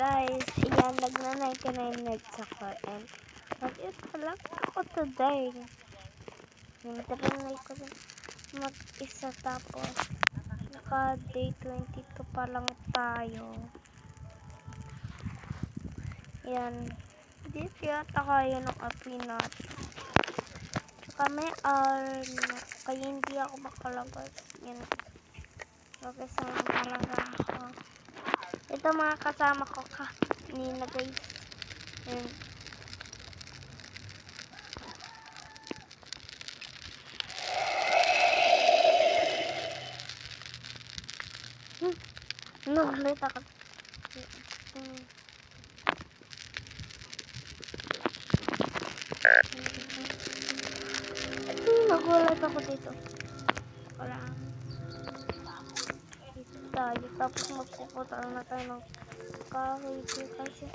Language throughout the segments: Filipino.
guys, yan, nagna-99 nights ako and mag-isa lang ako today. Nag-trinay ko rin mag-isa tapos naka day 22 pa lang tayo. Yan, hindi yata kaya ng api natin. Tsaka may kaya hindi ako makalabas. Yan, mag-isama talaga ako. Ito mga kasama ko kanina guys. Yan. Nagulat ako. Nagulat ako dito. Wala. Dito tayo. Tapos magpupunta na tayo ng kahoy kasi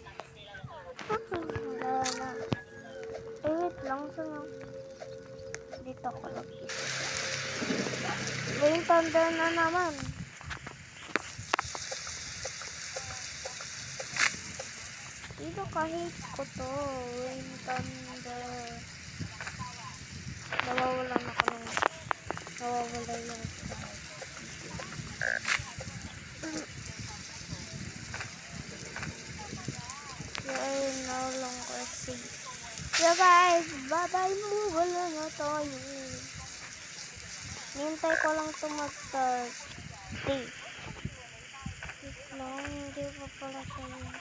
wala na. Wait lang. Dito ako nag-isa. Rain thunder na naman. Dito kahit ko to. Rain thunder. Nawawalan ako ng nawawala yung sound. You're no longer safe. So guys, bye-bye mo. Wala na tayo. Nintay ko lang ito mag-start. Wait lang, hindi pa pala siya yun.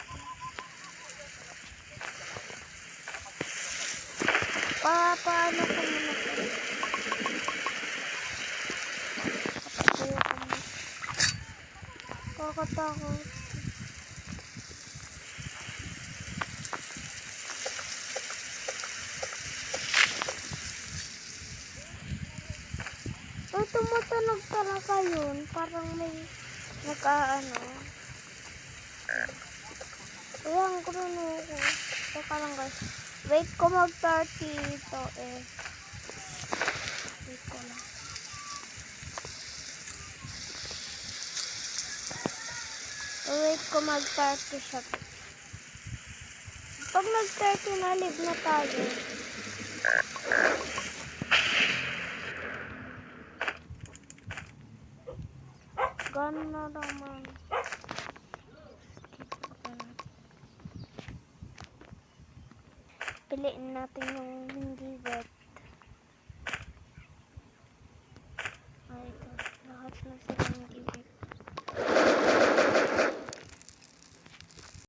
Paano ko muna ito? Kakatakot. Tumutunog talaga yun. Parang may nag-aano. Ayan, kuno ko. Teka lang guys. Wait ko mag-30 ito eh. Wait ko lang. Wait ko mag-30 siya. Pag mag-30 na, live na tayo. Gano'n na naman. Piliin natin yung hindi wet.